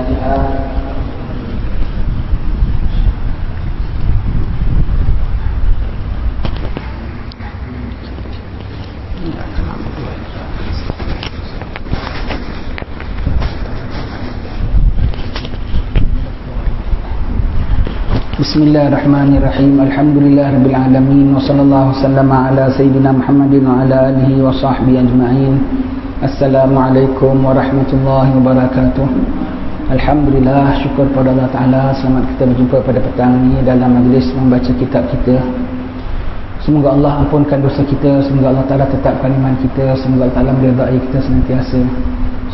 Al-Fatihah. Bismillahirrahmanirrahim. Alhamdulillahirabbil alamin wa sallallahu wasallama ala sayyidina Muhammadin wa ala alihi wa sahbihi ajma'in. Assalamualaikum warahmatullahi wabarakatuh. Alhamdulillah, syukur pada Allah Ta'ala. Selamat kita berjumpa pada petang ini dalam majlis membaca kitab kita. Semoga Allah ampunkan dosa kita. Semoga Allah Ta'ala tetapkan iman kita. Semoga Allah Ta'ala meridai kita senantiasa.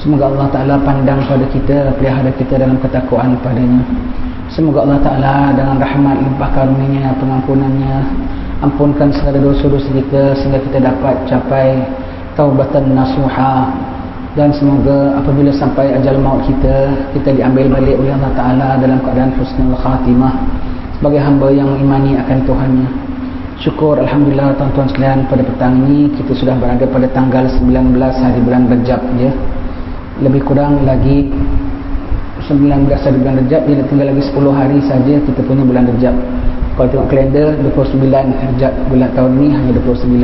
Semoga Allah Ta'ala pandang pada kita, pelihara kita dalam ketakwaan padanya. Semoga Allah Ta'ala dengan rahmat limpah karunia-Nya, pengampunannya, ampunkan segala dosa-dosa kita sehingga kita dapat capai taubatan nasuha. Dan semoga apabila sampai ajal maut kita, kita diambil balik oleh Allah Ta'ala dalam keadaan husnul khatimah sebagai hamba yang mengimani akan Tuhannya. Syukur Alhamdulillah tuan-tuan sekalian, pada petang ini kita sudah berada pada tanggal 19 hari bulan Rejab ya. Lebih kurang lagi 19 hari bulan Rejab, dia tinggal lagi 10 hari saja kita punya bulan Rejab. Kalau tengok kalender 29 Rejab, bulan tahun ni hanya 29.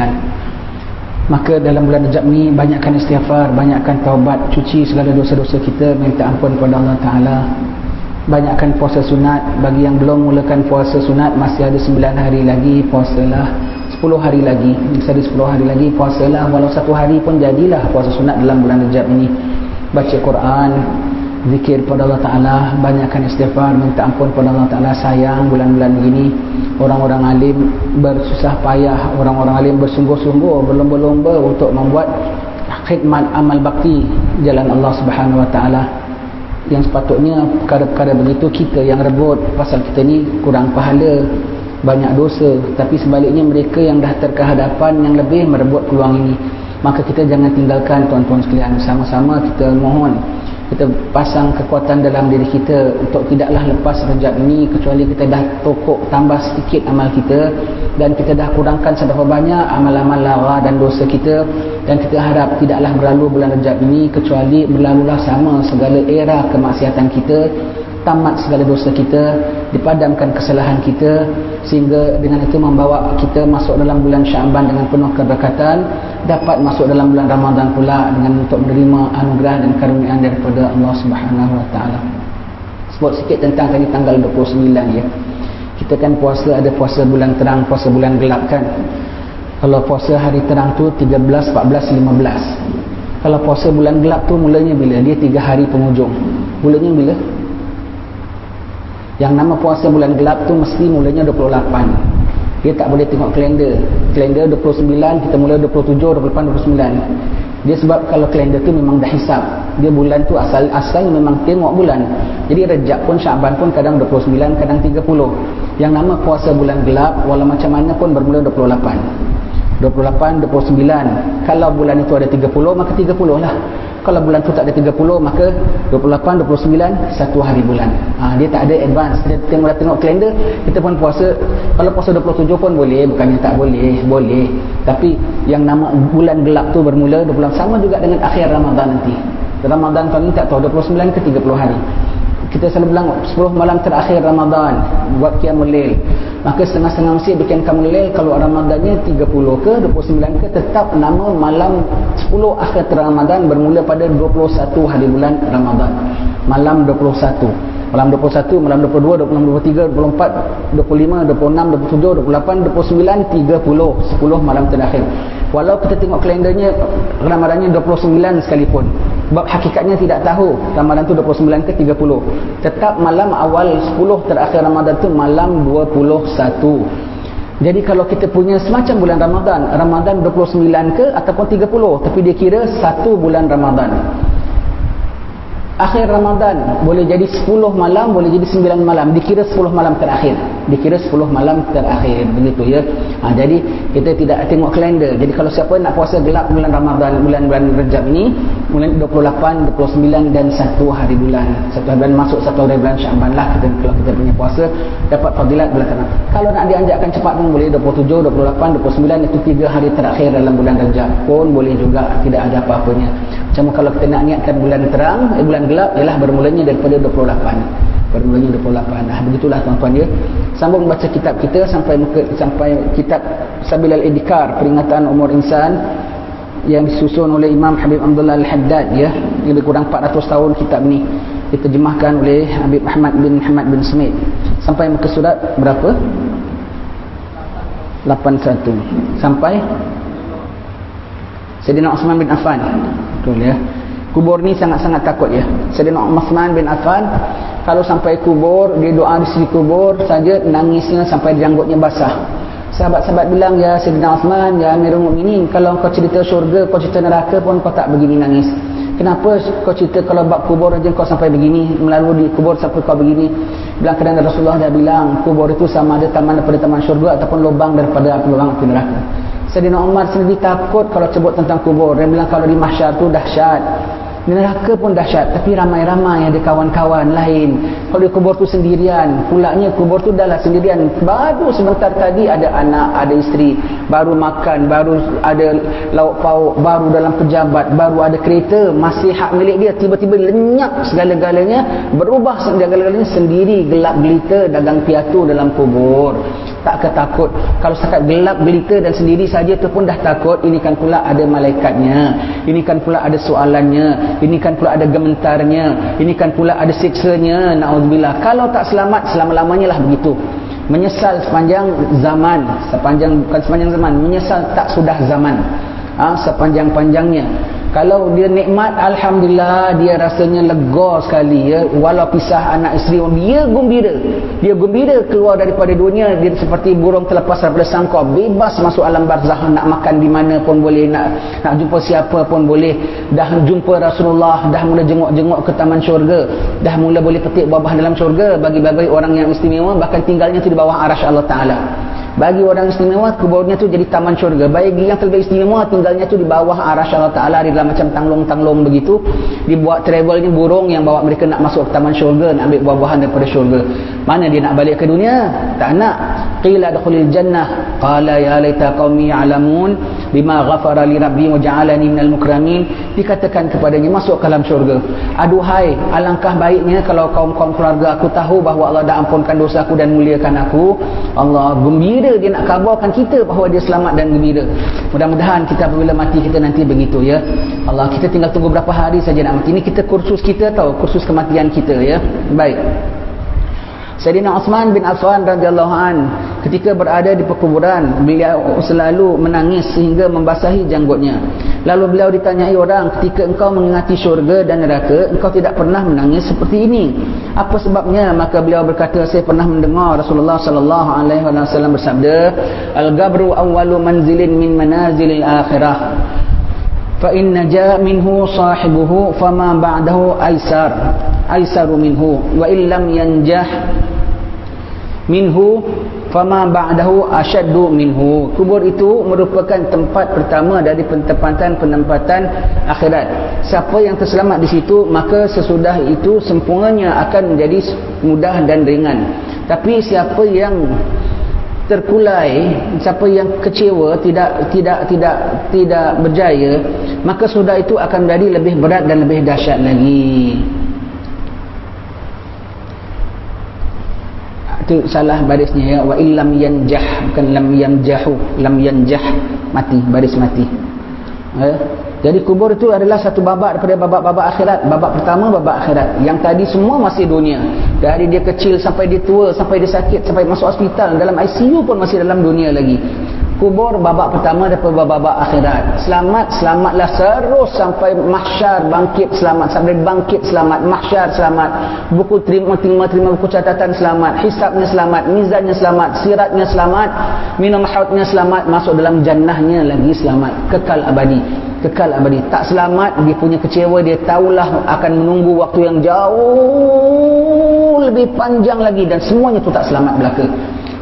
Maka dalam bulan Rejab ni banyakkan istighfar, banyakkan taubat, cuci segala dosa-dosa kita, minta ampun kepada Allah Ta'ala. Banyakkan puasa sunat. Bagi yang belum mulakan puasa sunat, masih ada 9 hari lagi, puasalah 10 hari lagi. Masih ada 10 hari lagi, puasalah walau 1 hari pun jadilah puasa sunat dalam bulan Rejab ini. Baca Quran, zikir pada Allah Ta'ala, banyakkan istighfar, minta ampun pada Allah Ta'ala. Sayang bulan-bulan begini orang-orang alim bersusah payah, orang-orang alim bersungguh-sungguh, berlomba-lomba untuk membuat khidmat amal bakti jalan Allah Subhanahu Wa Ta'ala. Yang sepatutnya perkara-perkara begitu kita yang rebut, pasal kita ni kurang pahala, banyak dosa. Tapi sebaliknya mereka yang dah terkehadapan yang lebih merebut peluang ini. Maka kita jangan tinggalkan tuan-tuan sekalian. Sama-sama kita mohon, kita pasang kekuatan dalam diri kita untuk tidaklah lepas Rejab ini kecuali kita dah pokok tambah sedikit amal kita dan kita dah kurangkan seberapa banyak amal-amal lara dan dosa kita. Dan kita harap tidaklah berlalu bulan Rejab ini kecuali berlalulah sama segala era kemaksiatan kita, tamat segala dosa kita, dipadamkan kesalahan kita, sehingga dengan itu membawa kita masuk dalam bulan Syaban dengan penuh keberkatan, dapat masuk dalam bulan Ramadan pula dengan untuk menerima anugerah dan karunia daripada Allah Subhanahu Wa Ta'ala. Sebut sikit tentang tadi tanggal 29 ya. Kita kan puasa, ada puasa bulan terang, puasa bulan gelap kan. Kalau puasa hari terang tu 13, 14, 15. Kalau puasa bulan gelap tu mulanya bila? Dia 3 hari penghujung. Mulanya bila? Yang nama puasa bulan gelap tu mesti mulanya 28. Dia tak boleh tengok kalender. Kalender 29, kita mula 27, 28, 29. Dia sebab kalau kalender tu memang dah hisap. Dia bulan tu asalnya memang tengok bulan. Jadi Rejab pun Syaban pun kadang 29, kadang 30. Yang nama puasa bulan gelap walau macam mana pun bermula 28. 28, 29. Kalau bulan itu ada 30, maka 30 lah. Kalau bulan tu tak ada 30, maka 28, 29, 1 hari bulan. Dia tak ada advance. Dia tengok kalender, kita pun puasa. Kalau puasa 27 pun boleh, bukannya tak boleh, boleh. Tapi yang nama bulan gelap tu bermula 20, sama juga dengan akhir Ramadan nanti. Ramadan tahun ni tak tahu 29 ke 30 hari. Kita selalu bilang 10 malam terakhir Ramadan buat qiyamul lail. Maka setengah-setengah masjid bikin qiyamul lail. Kalau Ramadannya 30 ke 29 ke, tetap nama malam 10 akhir Ramadan bermula pada 21 hari bulan Ramadan. Malam 21, malam 21, malam 22, 26, 23, 24, 25, 26, 27, 28, 29, 30, 10 malam terakhir. Walau kita tengok kalendernya Ramadannya 29 sekalipun, sebab hakikatnya tidak tahu Ramadan tu 29 ke 30. Tetap malam awal 10 terakhir Ramadan tu malam 21. Jadi kalau kita punya semacam bulan Ramadan 29 ke ataupun 30, tapi dia kira 1 bulan Ramadan. Akhir Ramadan boleh jadi 10 malam, boleh jadi 9 malam, dikira 10 malam terakhir. Dikira 10 malam terakhir, begitu ya. Jadi kita tidak tengok kalender. Jadi kalau siapa nak puasa gelap bulan Ramadan, bulan-bulan Rejab ini, mulai 28, 29 dan 1 hari bulan. 1 hari bulan masuk 1 hari bulan Syaban lah kita, kalau kita punya puasa dapat fadilat bulan Rajab. Kalau nak dianjakkan cepat pun boleh 27, 28, 29 itu 3 hari terakhir dalam bulan Rajab pun boleh juga, tidak ada apa-apanya. Cuma kalau kita nak niatkan bulan terang, bulan gelap ialah bermulanya daripada 28. Bermulanya 28. Nah, begitulah tuan-tuan ya. Sambung baca kitab kita sampai kitab Sabilal Idhkar, peringatan umur insan, yang disusun oleh Imam Habib Abdullah Al-Haddad ya. Lebih kurang 400 tahun kitab ni diterjemahkan oleh Habib Ahmad bin Hamad bin Smith sampai muka surat berapa? 81 sampai Sayyidina Uthman bin Affan. Betul ya. Kubur ni sangat-sangat takut ya. Sayyidina Uthman bin Affan kalau sampai kubur, dia doa di sisi kubur saja nangisnya sampai janggutnya basah. Sahabat-sahabat bilang, ya Sayyidina Uthman, ya Amirul Mukminin, kalau kau cerita syurga, kau cerita neraka pun kau tak begini nangis. Kenapa kau cerita kalau bab kubur aja kau sampai begini, melalui di kubur sampai kau begini? Bilang kerana Rasulullah dah bilang kubur itu sama ada taman daripada taman syurga ataupun lubang daripada lubang api neraka. Sayyidina Umar sendiri takut kalau sebut tentang kubur. Dia bilang kalau di mahsyar tu dahsyat, di neraka pun dahsyat, tapi ramai-ramai ada kawan-kawan lain. Kalau di kubur tu sendirian, pulaknya kubur tu dah lah sendirian. Baru sebentar tadi ada anak, ada isteri, baru makan, baru ada lauk pauk, baru dalam pejabat, baru ada kereta, masih hak milik dia. Tiba-tiba lenyap segala-galanya, berubah segala-galanya sendiri, gelap gelita, dagang piatu dalam kubur. Tak ketakut. Kalau setakat gelap gelita dan sendiri saja tu pun dah takut. Ini kan pula ada malaikatnya, ini kan pula ada soalannya, ini kan pula ada gementarnya, ini kan pula ada siksanya. Na'udzubillah. Kalau tak selamat, selama-lamanya lah begitu. Menyesal sepanjang zaman, bukan sepanjang zaman, menyesal tak sudah zaman, sepanjang-panjangnya. Kalau dia nikmat, alhamdulillah, dia rasanya lega sekali ya. Walau pisah anak isteri, dia gembira keluar daripada dunia. Dia seperti burung terlepas daripada sangkar, bebas masuk alam barzakh, nak makan di mana pun boleh, nak jumpa siapa pun boleh. Dah jumpa Rasulullah, dah mula jenguk-jenguk ke taman syurga, dah mula boleh petik buah-buah dalam syurga. Bagi orang yang istimewa, bahkan tinggalnya tu di bawah arasy Allah Ta'ala. Bagi orang istimewa, kuburnya tu jadi taman syurga. Bagi yang terlebih istimewa, tinggalnya tu di bawah arasy Allah Ta'ala, di dalam macam tanglong-tanglong begitu. Dibuat travel ni burung yang bawa mereka nak masuk ke taman syurga, nak ambil buah-buahan daripada syurga. Mana dia nak balik ke dunia? Tak nak. Qila adkhulil jannah qala ya laita qaumi ya'lamun bima ghafara li rabbi wa ja'alani minal mukramin. Dikatakan kepadanya, masuk ke dalam syurga. Aduhai, alangkah baiknya kalau kaum-kaum keluarga aku tahu bahawa Allah dah ampunkan dosaku dan muliakan aku. Allah gembira, dia nak khabarkan kita bahawa dia selamat dan gembira. Mudah-mudahan kita apabila mati kita nanti begitu ya. Allah, kita tinggal tunggu berapa hari saja nak mati. Ini kita kursus kita tahu, kursus kematian kita ya. Baik. Sayyidina Uthman bin Affan radhiyallahu an, ketika berada di perkuburan, beliau selalu menangis sehingga membasahi janggutnya. Lalu beliau ditanyai orang, ketika engkau mengingati syurga dan neraka, engkau tidak pernah menangis seperti ini. Apa sebabnya? Maka beliau berkata, saya pernah mendengar Rasulullah sallallahu alaihi wasallam bersabda, al-gabru awwalu manzilin min manazilil akhirah. Fa in naja minhu sahibuhu fama ba'dahu aisaru minhu wa illam yanjah minhu fama ba'dahu asyaddu minhu. Kubur itu merupakan tempat pertama dari penempatan akhirat. Siapa yang terselamat di situ, maka sesudah itu sempurnanya akan menjadi mudah dan ringan. Tapi siapa yang terkulai, siapa yang kecewa, tidak berjaya, maka sudah itu akan menjadi lebih berat dan lebih dahsyat lagi. Itu salah barisnya ya. Wa illam yanjah, bukan lam yanjahu, lam yanjah, mati, baris mati. Jadi kubur itu adalah satu babak daripada babak-babak akhirat. Babak pertama, babak akhirat. Yang tadi semua masih dunia. Dari dia kecil sampai dia tua, sampai dia sakit, sampai masuk hospital, dalam ICU pun masih dalam dunia lagi. Kubur babak pertama daripada babak akhirat. Selamatlah terus sampai mahsyar, bangkit selamat, sampai bangkit selamat, mahsyar selamat, buku terima buku catatan selamat, hisabnya selamat, mizannya selamat, siratnya selamat, minum haudnya selamat, masuk dalam jannahnya lagi selamat, kekal abadi. Tak selamat, dia punya kecewa, dia tahulah akan menunggu waktu yang jauh lebih panjang lagi, dan semuanya tu tak selamat belaka.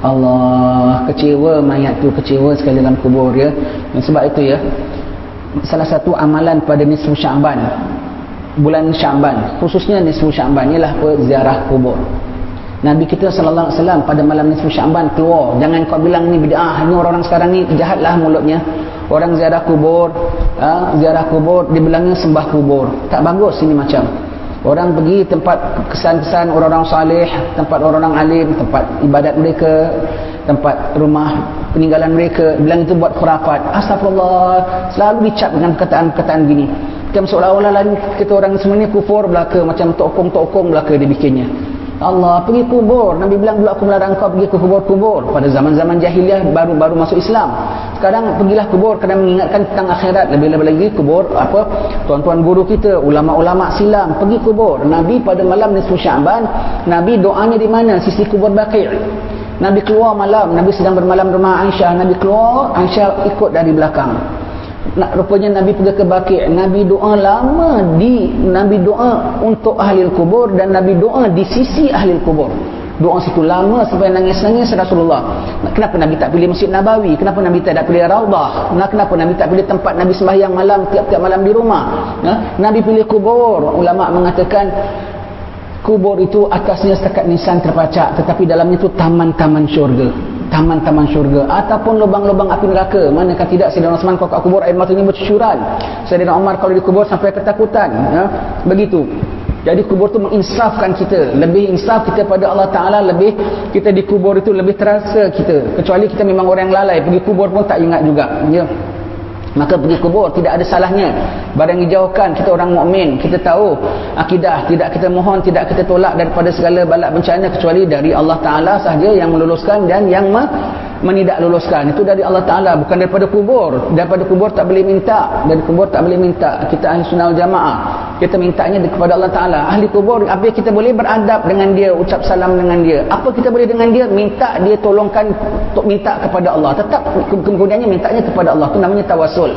Allah, kecewa mayat tu, kecewa sekali dalam kubur ya. Dan sebab itu ya, salah satu amalan pada nisfu Sya'ban, bulan Sya'ban, khususnya nisfu Sya'ban, ialah ziarah kubur. Nabi kita sallallahu alaihi wasallam pada malam nisfu Sya'ban keluar. Jangan kau bilang ni bid'ah, ni orang-orang sekarang ni jahatlah mulutnya. Orang ziarah kubur, dibilangnya sembah kubur. Tak bagus ini macam. Orang pergi tempat kesan-kesan orang-orang saleh, tempat orang-orang alim, tempat ibadat mereka, tempat rumah peninggalan mereka, bilang itu buat khurafat. Astagfirullah, selalu dicap dengan perkataan-perkataan gini. Macam seolah-olah lain kita orang semua ni kufur belaka, macam tokong-tokong belaka dibikinnya. Allah, pergi kubur. Nabi bilang dulu aku melarang kau pergi ke kubur-kubur. Pada zaman-zaman jahiliah baru masuk Islam. Sekarang pergilah kubur kerana mengingatkan tentang akhirat. Lebih-lebih lagi kubur tuan-tuan guru kita, ulama-ulama silam pergi kubur. Nabi pada malam nisfu Sya'ban, Nabi doanya di mana? Sisi kubur Baqi'. Nabi keluar malam, Nabi sedang bermalam rumah Aisyah. Nabi keluar, Aisyah ikut dari belakang. Rupanya Nabi pergi ke Baqi', Nabi doa lama Nabi doa untuk ahli kubur, dan Nabi doa di sisi ahli kubur. Doa situ lama sampai nangis-nangis Rasulullah. Kenapa Nabi tak pilih Masjid Nabawi? Kenapa Nabi tak pilih Raudah? Kenapa Nabi tak pilih tempat Nabi sembahyang malam tiap-tiap malam di rumah? Nabi pilih kubur. Ulama mengatakan kubur itu atasnya setakat nisan terpacak, tetapi dalamnya itu taman-taman syurga. Taman-taman syurga ataupun lubang-lubang api neraka. Manakah tidak Sayyidina Uthman kalau kat kubur air matanya bercucuran. Sayyidina Umar kalau di kubur sampai ketakutan. Begitu. Jadi kubur itu menginsafkan kita. Lebih insaf kita pada Allah Ta'ala, lebih kita di kubur itu lebih terasa kita. Kecuali kita memang orang yang lalai, pergi kubur pun tak ingat juga. Ya. Maka pergi kubur tidak ada salahnya. Barang dijauhkan, kita orang mukmin, kita tahu akidah, tidak kita mohon, tidak kita tolak daripada segala balak bencana kecuali dari Allah Ta'ala sahaja yang meluluskan dan yang menidak luluskan. Itu dari Allah Ta'ala, bukan daripada kubur. Daripada kubur tak boleh minta, dari kubur tak boleh minta. Kita ahli sunnah wal jamaah, kita mintanya kepada Allah Ta'ala. Ahli kubur, apa kita boleh beradab dengan dia, ucap salam dengan dia. Apa kita boleh dengan dia? Minta dia tolongkan, untuk minta kepada Allah. Tetap kemudiannya mintanya kepada Allah. Itu namanya tawasul.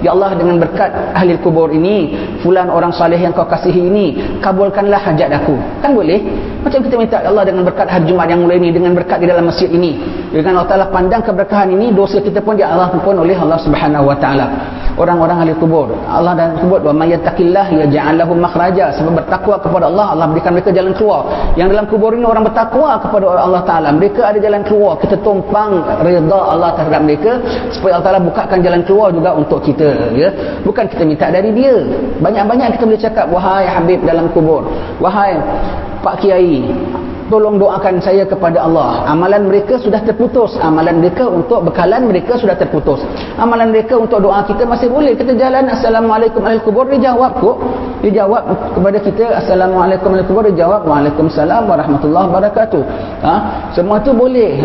Ya Allah, dengan berkat ahli kubur ini, fulan orang saleh yang kau kasihi ini, kabulkanlah hajat aku. Kan boleh? Macam kita minta Allah dengan berkat hari Jumaat yang mulai ini, dengan berkat di dalam masjid ini, dengan Allah Ta'ala pandang keberkahan ini, dosa kita pun Allah ampun oleh Allah Subhanahu Wa Ta'ala. Orang-orang ahli kubur, Allah dan kubur, wa may yattaqillah yaj'al lahu makhraja. Sebab bertakwa kepada Allah, Allah berikan mereka jalan keluar. Yang dalam kubur ini orang bertakwa kepada Allah Ta'ala, mereka ada jalan keluar. Kita tumpang redha Allah terhadap mereka supaya Allah Ta'ala bukakan jalan keluar juga untuk kita, ya. Bukan kita minta dari dia. Banyak-banyak kita boleh cakap, wahai Habib dalam kubur, wahai Pak Kiai, tolong doakan saya kepada Allah. Amalan mereka sudah terputus. Amalan mereka untuk bekalan mereka sudah terputus. Amalan mereka untuk doa kita masih boleh. Kita jalan, Assalamualaikum ahli kubur, dia jawab kok. Dia jawab kepada kita, Assalamualaikum ahli kubur, dia jawab, Waalaikumsalam warahmatullahi wabarakatuh. Semua tu boleh.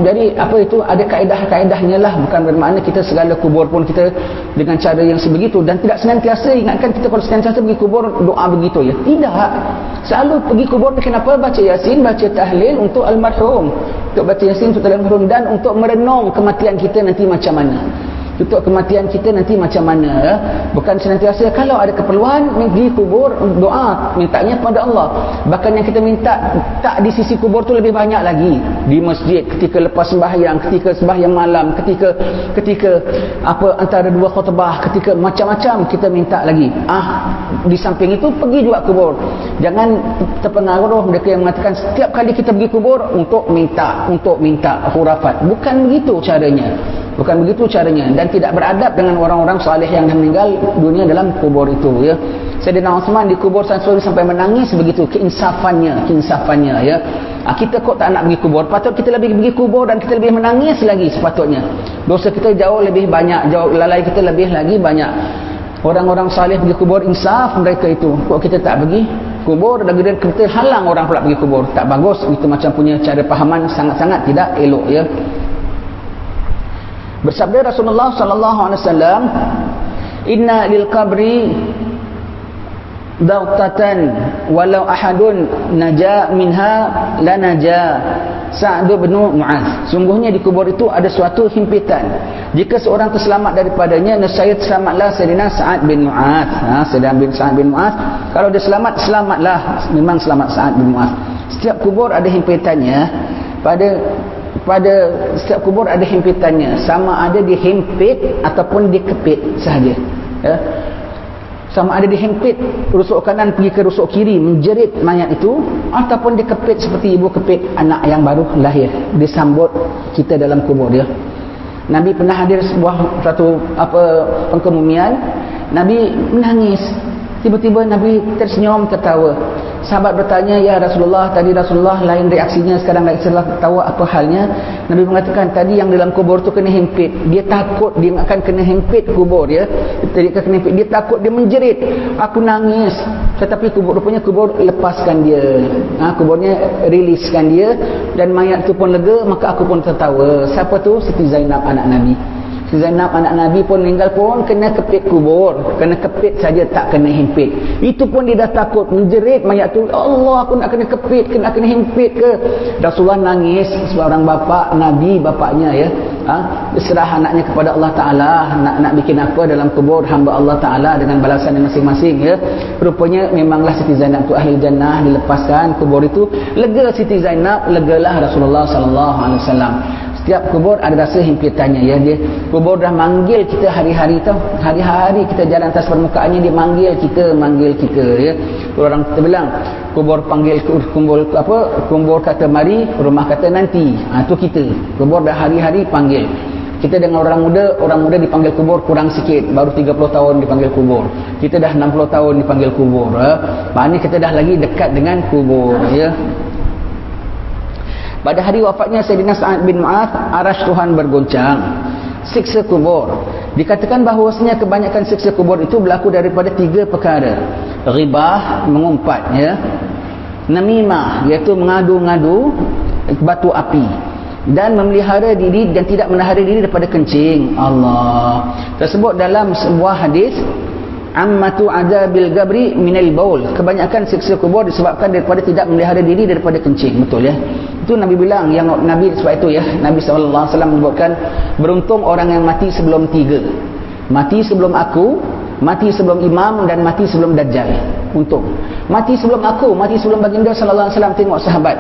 Jadi apa itu, ada kaedah-kaedahnya lah. Bukan bermakna kita segala kubur pun kita dengan cara yang sebegitu. Dan tidak senantiasa, ingatkan kita kalau senantiasa pergi kubur doa begitu, ya. Tidak. Selalu pergi kubur, kenapa? Baca Yasin, baca tahlil untuk almarhum, untuk baca Yasin untuk almarhum, dan untuk merenung kematian kita nanti macam mana. Untuk kematian kita nanti macam mana, ya? Bukan senantiasa kalau ada keperluan pergi kubur doa, mintanya pada Allah. Bahkan yang kita minta tak di sisi kubur tu lebih banyak lagi. Di masjid, ketika lepas sembahyang, ketika sembahyang malam, ketika apa antara dua khutbah, ketika macam-macam kita minta lagi. Di samping itu pergi juga kubur. Jangan terpengaruh mereka yang mengatakan setiap kali kita pergi kubur untuk minta khurafat. Bukan begitu caranya. Bukan begitu caranya, dan tidak beradab dengan orang-orang saleh yang dah meninggal dunia dalam kubur itu, ya. Sayyidina Uthman di kubur sampai menangis begitu, keinsafannya, ya. Kita kok tak nak pergi kubur, patut kita lebih pergi kubur dan kita lebih menangis lagi sepatutnya. Dosa kita jauh lebih banyak, jauh lalai kita lebih lagi banyak. Orang-orang saleh pergi kubur, insaf mereka itu. Kok kita tak pergi kubur, dan kita halang orang pula pergi kubur. Tak bagus. Itu macam punya cara fahaman sangat-sangat tidak elok, ya. Bersabda Rasulullah sallallahu alaihi wasallam, inna lil qabri dawtatan walau ahadun naja minha la naja Sa'd bin Mu'adz. Sungguhnya di kubur itu ada suatu himpitan. Jika seorang terselamat daripadanya, nescaya selamatlah Sayyidina Sa'd bin Mu'adz. Sayyidina Sa'd bin Mu'adz, kalau dia selamat, selamatlah. Memang selamat Sa'd bin Mu'adz. Setiap kubur ada himpitannya. Pada setiap kubur ada himpitannya, sama ada dihimpit ataupun dikepit sahaja. ya. Sama ada dihempit rusuk kanan pergi ke rusuk kiri menjerit mayat itu, ataupun dikepit seperti ibu kepit anak yang baru lahir, disambut kita dalam kubur dia. Nabi pernah hadir sebuah satu pengkebumian, Nabi menangis. Tiba-tiba Nabi tersenyum, tertawa. Sahabat bertanya, "Ya Rasulullah, tadi Rasulullah lain reaksinya, sekarang Rasulullah tahu apa halnya?" Nabi mengatakan, "Tadi yang dalam kubur tu kena hempit. Dia takut dia akan kena hempit kubur ya. Tadi kena hempit, dia takut, dia menjerit. Aku nangis. Tetapi rupanya kubur lepaskan dia. Kuburnya riliskan dia dan mayat tu pun lega, maka aku pun tertawa." Siapa tu? Siti Zainab anak Nabi. Zainab anak Nabi pun meninggal pun kena kepit kubur, kena kepit saja, tak kena himpit. Itu pun dia dah takut, menjerit mayat tu, "Allah, aku nak kena kepit, kena himpit ke?" Rasulullah nangis. Seorang bapa Nabi, bapaknya ya, serah anaknya kepada Allah Ta'ala, nak bikin apa dalam kubur hamba Allah Ta'ala dengan balasan masing-masing ya. Rupanya memanglah Siti Zainab tu ahli jannah, dilepaskan kubur itu. Lega Siti Zainab, legalah Rasulullah SAW. Setiap kubur ada rasa himpitannya ya. Dia kubur dah manggil kita hari-hari tau. Hari-hari kita jalan atas permukaannya, dia manggil kita ya. Orang kita bilang kubur panggil kubur kata mari, rumah kata nanti. Itu kita. Kubur dah hari-hari panggil. Kita dengan orang muda dipanggil kubur kurang sikit, baru 30 tahun dipanggil kubur. Kita dah 60 tahun dipanggil kubur. Maknanya kita dah lagi dekat dengan kubur ya. Pada hari wafatnya Sayyidina Sa'ad bin Mu'adz, arasy Tuhan bergoncang. Siksa kubur. Dikatakan bahawasanya kebanyakan siksa kubur itu berlaku daripada 3 perkara. Ghibah, mengumpat ya. Namimah, iaitu mengadu-ngadu batu api. Dan memelihara diri dan tidak menahan diri daripada kencing. Allah. Tersebut dalam sebuah hadis, ammatu adabil gabri minal baul. Kebanyakan siksa kubur disebabkan daripada tidak memelihara diri daripada kencing. Betul ya. Itu Nabi bilang, yang Nabi sebab itu ya, Nabi SAW menyebutkan, beruntung orang yang mati sebelum 3. Mati sebelum aku, mati sebelum imam, dan mati sebelum dajjal. Untung. Mati sebelum aku, mati sebelum baginda SAW. Tengok sahabat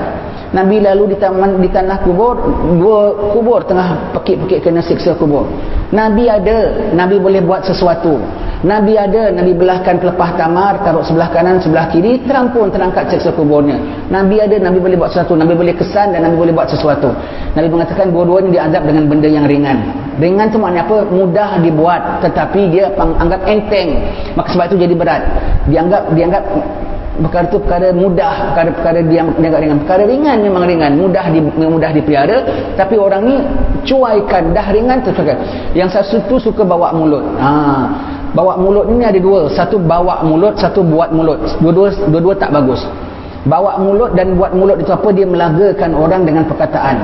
Nabi lalu di tanah kubur, 2 kubur tengah pekik-pekik kena siksa kubur. Nabi ada, Nabi boleh buat sesuatu. Nabi ada, Nabi belahkan pelepah tamar, taruh sebelah kanan, sebelah kiri, terangkat siksa kuburnya. Nabi ada, Nabi boleh buat sesuatu. Nabi boleh kesan dan Nabi boleh buat sesuatu. Nabi mengatakan dua-duanya diazab dengan benda yang ringan. Ringan tu maknanya apa? Mudah dibuat, tetapi dia anggap enteng. Maka sebab itu jadi berat. Dianggap perkara itu perkara mudah, perkara dia dianggap ringan. Perkara ringan memang ringan, mudah dipelihara, tapi orang ni cuaikan, dah ringan tu cuaikan. Yang satu suka bawa mulut. Bawa mulut ni ada 2. Satu bawa mulut, satu buat mulut. Dua-dua tak bagus. Bawa mulut dan buat mulut itu apa? Dia melagakan orang dengan perkataan.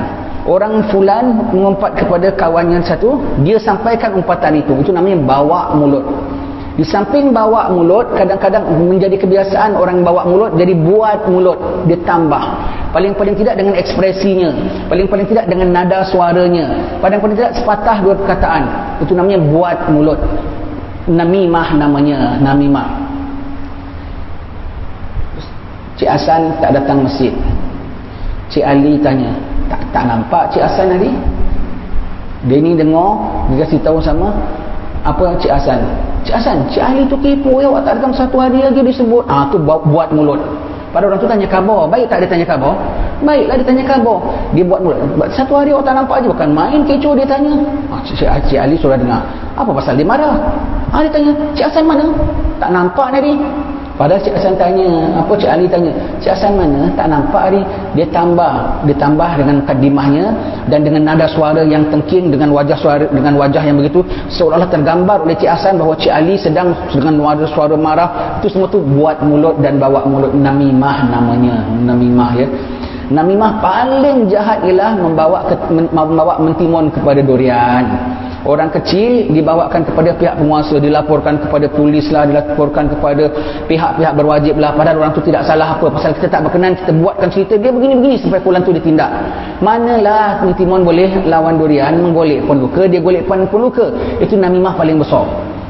Orang fulan mengumpat kepada kawan yang satu, dia sampaikan umpatan itu. Itu namanya bawa mulut. Di samping bawa mulut, kadang-kadang menjadi kebiasaan orang bawa mulut, jadi buat mulut. Dia tambah. Paling-paling tidak dengan ekspresinya. Paling-paling tidak dengan nada suaranya. Paling-paling tidak sepatah 2 perkataan. Itu namanya buat mulut. Namimah namanya, namimah. Cik Hasan tak datang masjid. Cik Ali tanya, tak nampak Cik Hasan hari? Dia ni dengar, dia kasih tahu sama apa Cik Hasan. Cik Hasan, Cik Ali tu kepo ya, awak tak datang satu hari lagi disebut. Tu buat mulut. Pada orang tu tanya khabar, baik tak dia tanya khabar? Baiklah dia tanya khabar. Dia buat mulut. Satu hari awak tak nampak je, bukan main kecoh dia tanya. Cik Ali sudah dengar. Apa pasal dia marah? Dia tanya, Cik Hasan mana? Tak nampak hari. Padahal Cik Hasan tanya, Cik Ali tanya, Cik Hasan mana? Tak nampak hari. Dia tambah dengan mukadimahnya dan dengan nada suara yang tengking, dengan wajah yang begitu, seolah-olah tergambar oleh Cik Hasan bahawa Cik Ali sedang dengan suara marah. Itu semua tu buat mulut dan bawa mulut. Namimah namanya, namimah ya. Namimah paling jahat ialah membawa mentimun kepada durian. Orang kecil dibawakan kepada pihak penguasa, dilaporkan kepada polis lah, dilaporkan kepada pihak-pihak berwajib lah. Padahal orang tu tidak salah apa, pasal kita tak berkenan, kita buatkan cerita dia begini-begini sampai pulang tu ditindak. Manalah mentimun boleh lawan durian, menggolek pun luka, dia golek pun luka. Itu namimah paling besar.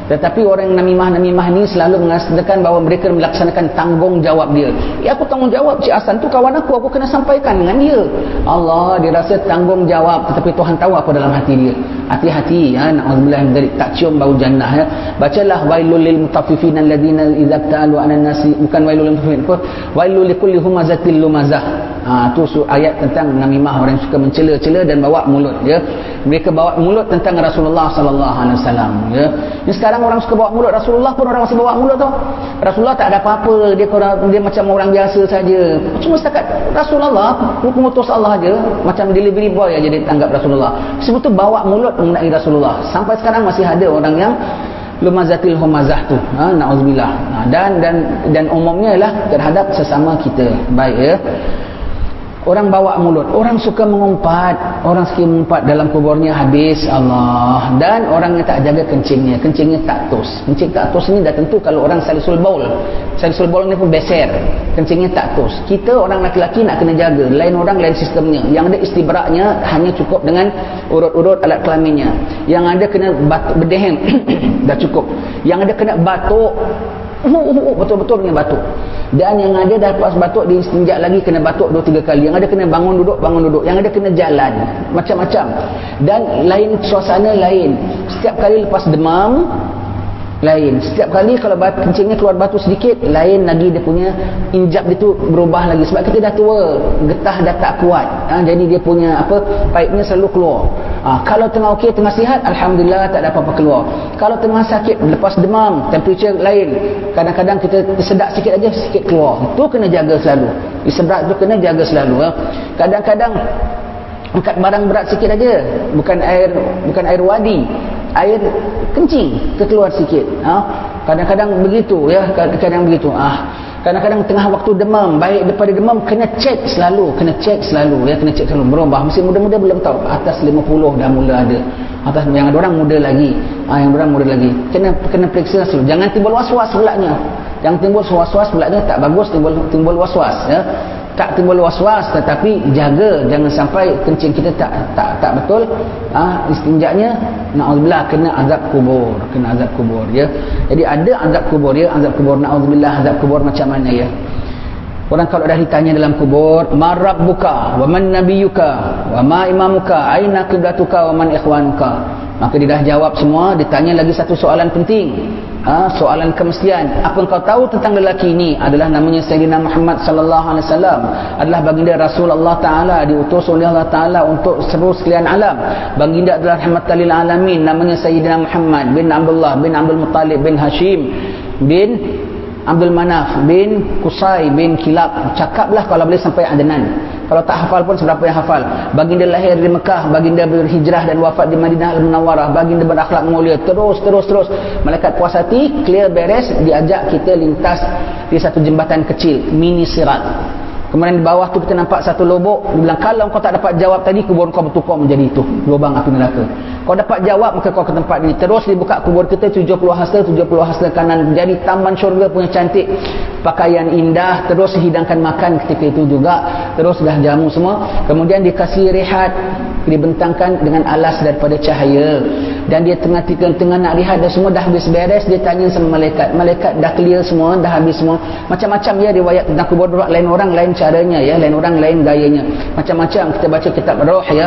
Tetapi orang namimah ni selalu mengatakan bahawa mereka melaksanakan tanggungjawab dia. Aku tanggungjawab Cik Hasan tu kawan aku kena sampaikan dengan dia. Allah, dia rasa tanggungjawab, tetapi Tuhan tahu apa dalam hati dia. Hati-hati ya, na'udzubillah dari tak cium bau jannah ya. Bacalah wailul lil mutaffifin alladzina idza ta'alu 'alan nasi, bukan wailul lil mutaffifin, wailul likulli humazatil lumazah. Tu ayat tentang namimah, orang yang suka mencela-cela dan bawa mulut ya. Mereka bawa mulut tentang Rasulullah sallallahu alaihi wasallam ya. Ni sekarang orang suka bawa mulut Rasulullah pun orang masih bawa mulut tau. Rasulullah tak ada apa-apa, dia macam orang biasa saja. Cuma setakat Rasulullah hukum utus Allah aja, macam delivery boy aja dia anggap Rasulullah. Sebab tu bawa mulut mengenai Rasulullah. Sampai sekarang masih ada orang yang lumazatil humazah tu, na'udzubillah. Dan umumnya ialah terhadap sesama kita. Baik ya. Orang bawa mulut, orang suka mengumpat dalam kuburnya habis Allah. Dan orang yang tak jaga kencingnya tak tos. Kencing tak tos ni dah tentu kalau orang salisul baul ni pun beser, kencingnya tak tos. Kita orang lelaki nak kena jaga, lain orang lain sistemnya. Yang ada istibraknya hanya cukup dengan urut-urut alat kelaminnya. Yang ada kena berdehem dah cukup. Yang ada kena batuk, betul-betul punya batuk. Dan yang ada dah lepas batuk diistinja lagi kena batuk 2-3 kali. Yang ada kena bangun duduk. Yang ada kena jalan, macam-macam. Dan lain suasana lain. Setiap kali lepas demam lain. Setiap kali kalau kencingnya keluar batu sedikit lain lagi, dia punya injap dia tu berubah lagi. Sebab kita dah tua, getah dah tak kuat. Jadi dia punya paipnya selalu keluar. Kalau tengah okey, tengah sihat, alhamdulillah tak ada apa-apa keluar. Kalau tengah sakit, lepas demam, temperature lain, kadang-kadang kita tersedak sikit aja, sikit keluar. Itu kena jaga selalu. Isebrak tu kena jaga selalu. Kadang-kadang angkat barang berat sikit aja, bukan air wadi, air kencing terkeluar sikit. Kadang-kadang begitu ya, kadang-kadang begitu. Kadang-kadang tengah waktu demam, baik daripada demam kena cek selalu ya, kena cek selalu. Berubah, mesti muda-muda belum tahu, atas 50 dah mula ada. Atas yang ada orang muda lagi, kena periksa selalu. Jangan timbul was-was pulaknya. Yang timbul was-was pulaknya tak bagus, timbul was-was ya. Tak timbul was-was, tetapi jaga jangan sampai kencing kita tak betul. Istinjaknya na'udzubillah kena azab kubur ya. Jadi ada azab kubur ya, azab kubur, na'udzubillah azab kubur macam mana ya. Orang kalau dah ditanya dalam kubur, ma rabbuka wa man nabiyyuka wa ma imamuka aina qiblatuka wa man ikhwanuka, maka dia dah jawab semua. Ditanya lagi satu soalan penting, soalan kemestian. Apa engkau tahu tentang lelaki ini? Adalah namanya Sayyidina Muhammad sallallahu alaihi wasallam, adalah baginda Rasulullah taala, diutus oleh Allah taala untuk seluruh sekalian alam. Baginda adalah rahmatan lil alamin, namanya Sayyidina Muhammad bin Abdullah bin Abdul Muttalib bin Hashim bin Abdul Manaf bin Qusay bin Kilab. Cakaplah kalau boleh sampai Adnan. Kalau tak hafal pun seberapa yang hafal. Baginda lahir di Mekah, baginda berhijrah dan wafat di Madinah Al-Munawwarah, baginda berakhlak mulia. Terus. Malaikat puas hati, clear beres, diajak kita lintas di satu jembatan kecil, mini sirat. Kemudian di bawah tu kita nampak satu lubuk. Dia bilang, kalau kau tak dapat jawab tadi, kubur kau bertukar menjadi itu, lubang api neraka. Kau dapat jawab, maka kau ke tempat ini. Terus dibuka kubur kita, 70 hasta kanan, jadi taman syurga punya cantik, pakaian indah. Terus hidangkan makan ketika itu juga. Terus dah jamu semua. Kemudian dikasih rehat, dibentangkan dengan alas daripada cahaya. Dan dia tengah nak rehat, dan semua dah habis beres. Dia tanya sama malaikat dah clear semua, dah habis semua. Macam-macam ya riwayat tentang kubur. Lain orang lain caranya ya, lain orang lain gayanya, macam-macam. Kita baca kitab roh ya,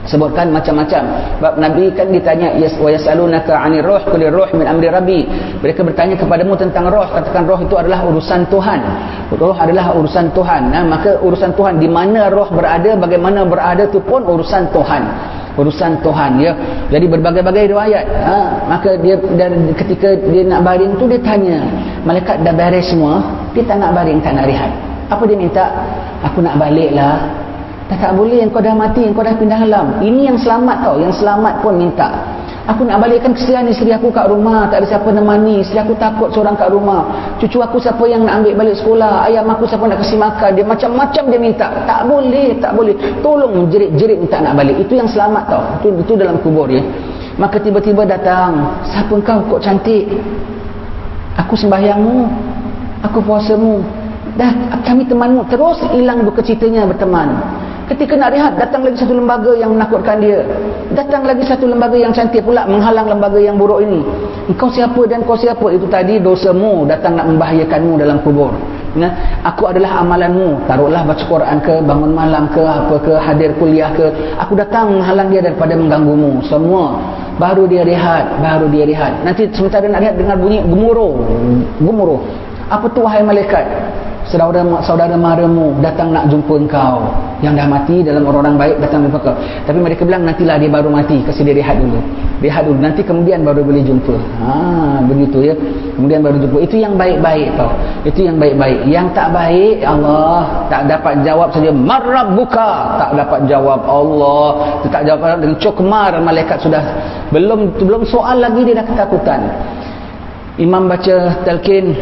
sebutkan macam-macam. Sebab Nabi kan ditanya, wa yasalunaka 'anir ruh qul ruh min amri rabbi. Mereka bertanya kepadamu tentang roh, katakan roh itu adalah urusan Tuhan. Roh adalah urusan Tuhan. Maka urusan Tuhan, di mana roh berada, bagaimana berada, itu pun urusan Tuhan ya. Jadi berbagai-bagai riwayat. Maka dia, dan ketika dia nak baring tu, dia tanya, malaikat dah beres semua, dia tak nak baring, tak nak rehat. Apa dia minta? Aku nak balik lah. Tak boleh, engkau dah mati, engkau dah pindah alam. Ini yang selamat tau, yang selamat pun minta. Aku nak balikkan, kesian isteri aku kat rumah, tak ada siapa nemani. Isteri aku takut seorang kat rumah. Cucu aku siapa yang nak ambil balik sekolah, ayam aku siapa nak kasih makan. Dia macam-macam dia minta. Tak boleh. Tolong jerit-jerit minta nak balik. Itu yang selamat tau. Itu dalam kubur ya. Maka tiba-tiba datang, siapa kau kok cantik? Aku sembahyangmu, aku puasamu. Dah kami temanmu. Terus hilang duka citanya berteman. Ketika nak rehat, datang lagi satu lembaga yang menakutkan dia. Datang lagi satu lembaga yang cantik pula menghalang lembaga yang buruk ini. Engkau siapa dan kau siapa? Itu tadi dosamu datang nak membahayakanmu dalam kubur. Nah, aku adalah amalanmu. Taruhlah baca Quran ke, bangun malam ke, apa ke, hadir kuliah ke. Aku datang menghalang dia daripada mengganggumu. Semua. Baru dia rehat. Nanti sementara nak rehat dengar bunyi gemuruh. Apa tu wahai malaikat? Saudara maramu datang nak jumpa engkau. Yang dah mati dalam orang-orang baik datang jumpa kau. Tapi mereka bilang nantilah dia baru mati, kasi dia rehat dulu. Nanti kemudian baru boleh jumpa. Begitu ya. Kemudian baru jumpa. Itu yang baik-baik tau. Itu yang baik-baik. Yang tak baik, Allah tak dapat jawab saja. Marrabbuka, tak dapat jawab Allah. Tak jawab dengan cokmar, malaikat sudah belum soal lagi dia dah ketakutan. Imam baca talqin,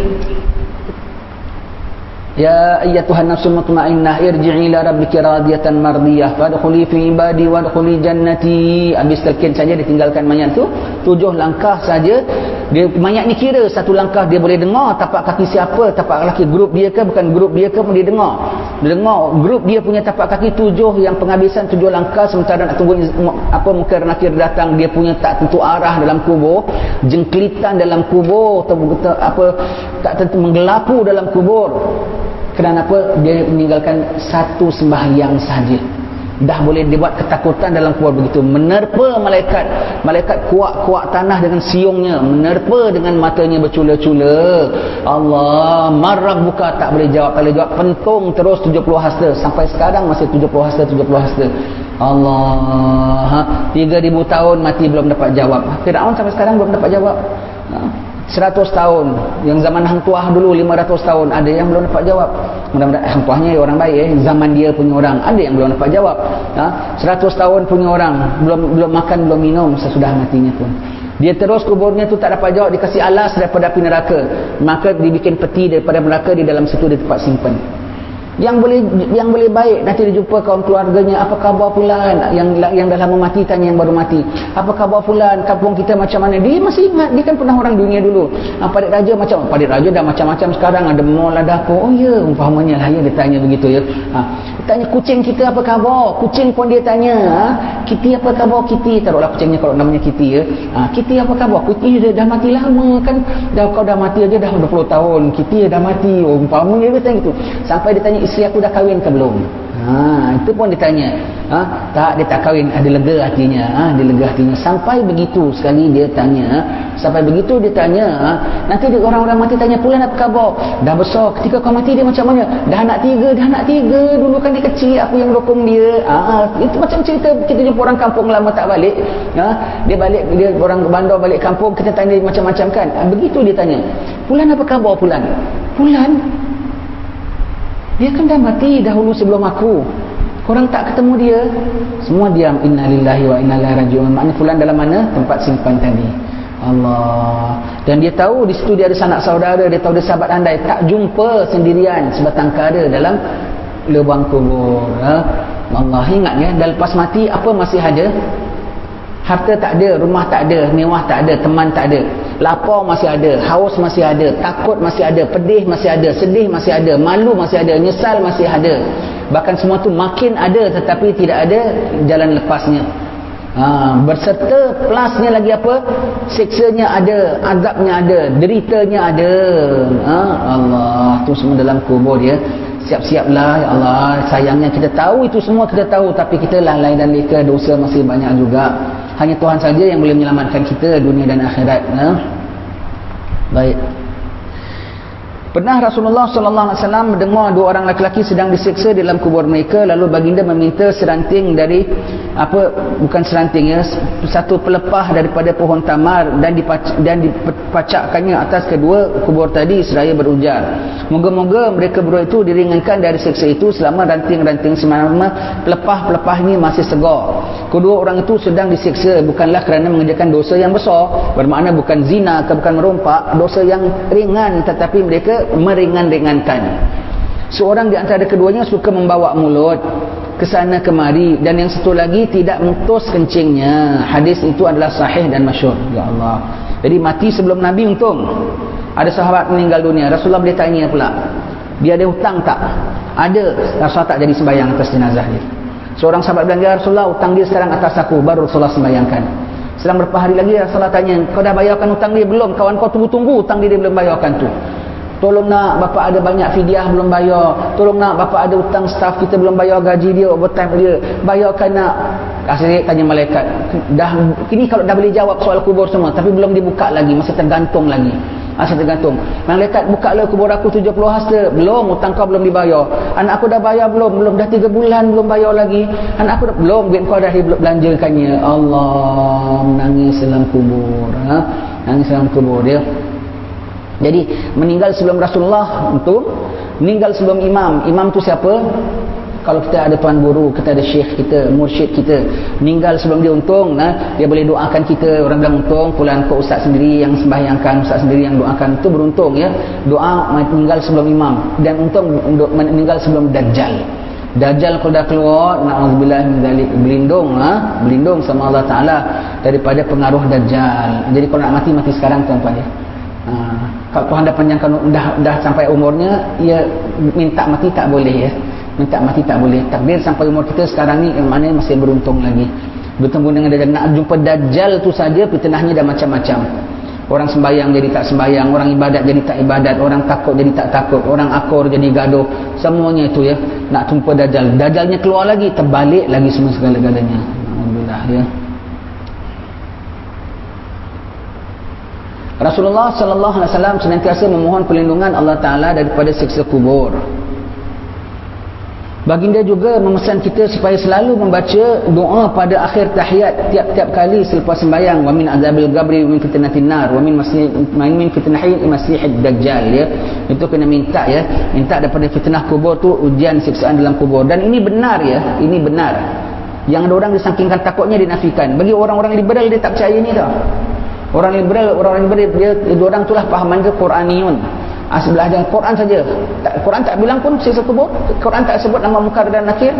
ya ayyatuhan nafsul mutmainnah irji'i ila rabbiki radiyatan mardiyah fadkhuli fi ibadi wadkhuli jannati. Habis talqin saja ditinggalkan mayat tu 7 langkah saja. Dia mayat ni kira satu langkah dia boleh dengar tapak kaki siapa, tapak kaki grup dia ke bukan grup dia ke pun dia dengar. Dia dengar grup dia punya tapak kaki 7 yang penghabisan 7 langkah, sementara nak tunggu mungkar nakir datang, dia punya tak tentu arah dalam kubur, jengkelitan dalam kubur, tak tentu menggelapu dalam kubur. Kerana apa? Dia meninggalkan satu sembahyang sahaja. Dah boleh dibuat ketakutan dalam kubur begitu. Menerpa malaikat kuak-kuak tanah dengan siungnya, menerpa dengan matanya bercula-cula. Allah, marrabbuka, tak boleh jawab. Pentung terus 70 hasta. Sampai sekarang masih 70 hasta. Allah, 3,000 tahun mati belum dapat jawab. Firaun sampai sekarang belum dapat jawab. 100 tahun. Yang zaman Hang Tuah dulu 500 tahun, ada yang belum dapat jawab. Mudah-mudahan Hang Tuahnya orang baik, zaman dia punya orang, ada yang belum dapat jawab. 100 tahun punya orang belum makan, belum minum sesudah matinya pun. Dia terus kuburnya tu tak dapat jawab, dikasih alas daripada api neraka. Maka dibikin peti daripada neraka di dalam situ, di tempat simpan. Yang boleh baik, nanti dia jumpa kaum keluarganya, apa khabar fulan, yang dah lama mati tanya yang baru mati, apa khabar fulan, kampung kita macam mana? Dia masih ingat, dia kan pernah orang dunia dulu. Padik Raja dah macam-macam sekarang, ada mall, ada apa. Oh ya, umpamanya lah ya, dia tanya begitu ya. Dia tanya kucing kita apa khabar, kucing pun dia tanya. Kitty apa khabar Kitty, taruhlah kucingnya kalau namanya Kitty ya. Kitty apa khabar, Kitty dah mati lama kan, kau dah mati aja dah 20 tahun, Kitty dah mati. Oh, umpamanya dia tanya gitu. Sampai dia tanya isteri aku dah kahwin ke belum. Itu pun ditanya. Tak, dia tak kahwin. Dia lega hatinya. Sampai begitu sekali dia tanya. Nanti orang-orang mati tanya, pulan apa khabar? Dah besar. Ketika kau mati dia macam mana? Dah anak tiga. Dulu kan dia kecil, aku yang dokong dia. Itu macam cerita kita jumpa orang kampung lama tak balik. Dia orang bandar balik kampung, kita tanya dia macam-macam kan. Begitu dia tanya. Pulan apa khabar Pulan? Dia kan dah mati dahulu sebelum aku. Korang tak ketemu dia. Semua diam. Innalillahi wa inna ilaihi raji'un. Maknanya fulan dalam mana? Tempat simpan tadi. Allah. Dan dia tahu di situ dia ada sanak saudara, dia tahu dia sahabat andai. Tak jumpa sendirian sebatang kara dalam lubang kubur. Allah, ingat ya, dah lepas mati apa masih ada? Harta tak ada, rumah tak ada, mewah tak ada, teman tak ada. Lapar masih ada, haus masih ada, takut masih ada, pedih masih ada, sedih masih ada, malu masih ada, nyesal masih ada. Bahkan semua tu makin ada, tetapi tidak ada jalan lepasnya. Berserta plusnya lagi apa? Siksanya ada, azabnya ada, deritanya ada. Allah, tu semua dalam kubur dia. Siap-siaplah ya Allah. Sayangnya kita tahu itu semua, kita tahu, tapi kita lalai dan leka, dosa masih banyak juga. Hanya Tuhan saja yang boleh menyelamatkan kita dunia dan akhirat. Baik. Pernah Rasulullah SAW mendengar 2 orang lelaki sedang disiksa dalam kubur mereka, lalu baginda meminta seranting dari bukan seranting ya, satu pelepah daripada pohon tamar dan dipacakkannya atas kedua kubur tadi seraya berujar, moga-moga mereka berdua itu diringankan dari siksa itu selama ranting-ranting selama pelepah-pelepah ini masih segar. Kedua orang itu sedang disiksa bukanlah kerana mengerjakan dosa yang besar, bermakna bukan zina atau bukan merompak, dosa yang ringan, tetapi mereka meringan-ringankan. Seorang di antara keduanya suka membawa mulut ke sana kemari, dan yang satu lagi tidak mengutus kencingnya. Hadis itu adalah sahih dan masyhur. Ya Allah. Jadi mati sebelum Nabi untung. Ada sahabat meninggal dunia, Rasulullah boleh tanya pula, dia ada hutang tak? Ada. Rasulullah tak jadi sembahyang atas jenazah dia. Seorang sahabat bilang, ya Rasulullah, hutang dia sekarang atas aku. Baru Rasulullah sembayangkan. Selang beberapa hari lagi Rasulullah tanya, kau dah bayarkan hutang dia belum? Kawan kau tunggu-tunggu hutang dia belum bayarkan tu. Tolong nak, bapa ada banyak fidyah belum bayar. Tolong nak, bapa ada hutang staff kita belum bayar gaji dia, overtime dia. Bayarkan nak. Akhirnya tanya malaikat, dah ini kalau dah boleh jawab soal kubur semua, tapi belum dibuka lagi, masih tergantung lagi. Masih tergantung. Malaikat, bukalah kubur aku 70 hasta. Belum, hutang kau belum dibayar. Anak aku dah bayar belum? Belum, dah 3 bulan belum bayar lagi. Anak aku dah belum, duit kau dah belanjakannya. Allah, menangis dalam kubur. Nangis dalam kubur dia. Jadi meninggal sebelum Rasulullah itu, meninggal sebelum imam. Imam tu siapa? Kalau kita ada tuan guru, kita ada syekh kita, mursyid kita, meninggal sebelum dia untung, dia boleh doakan kita. Orang bilang untung, pulang ke ustaz sendiri yang sembahyangkan, ustaz sendiri yang doakan, itu beruntung ya. Doa meninggal sebelum imam. Dan untung meninggal sebelum Dajjal. Dajjal kalau dah keluar, na'udzubillah min dzalik, berlindung sama Allah Ta'ala daripada pengaruh Dajjal. Jadi kalau nak mati, mati sekarang tuan-tuan ya. Kalau Tuhan dah panjangkan, dah sampai umurnya, ya minta mati tak boleh ya. Minta mati tak boleh. Takdir sampai umur kita sekarang ni, yang mana masih beruntung lagi. Bertemu dengan Dajjal. Nak jumpa Dajjal tu saja, fitnahnya dah macam-macam. Orang sembayang jadi tak sembayang, orang ibadat jadi tak ibadat, orang takut jadi tak takut, orang akur jadi gaduh. Semuanya itu ya. Nak jumpa Dajjal. Dajjalnya keluar lagi, terbalik lagi semua segala-galanya. Alhamdulillah ya. Rasulullah sallallahu alaihi wasallam senantiasa memohon perlindungan Allah Taala daripada siksa kubur. Baginda juga memesan kita supaya selalu membaca doa pada akhir tahiyat tiap-tiap kali selepas sembahyang. Wa min azabil qabri wa min fitnatin nar wa min fitnahil masihid dajjal ya. Itu kena minta ya. Minta daripada fitnah kubur tu, ujian siksaan dalam kubur. Dan ini benar ya. Ini benar. Yang ada orang disangkingkan takutnya dinafikan. Bagi orang-orang liberal dia tak percaya ni tau. Orang liberal dia orang itulah pahaman dia Qur'aniyun. Sebelah dengan Quran saja. Quran tak bilang pun siksa kubur. Quran tak sebut nama Munkar dan Nakir.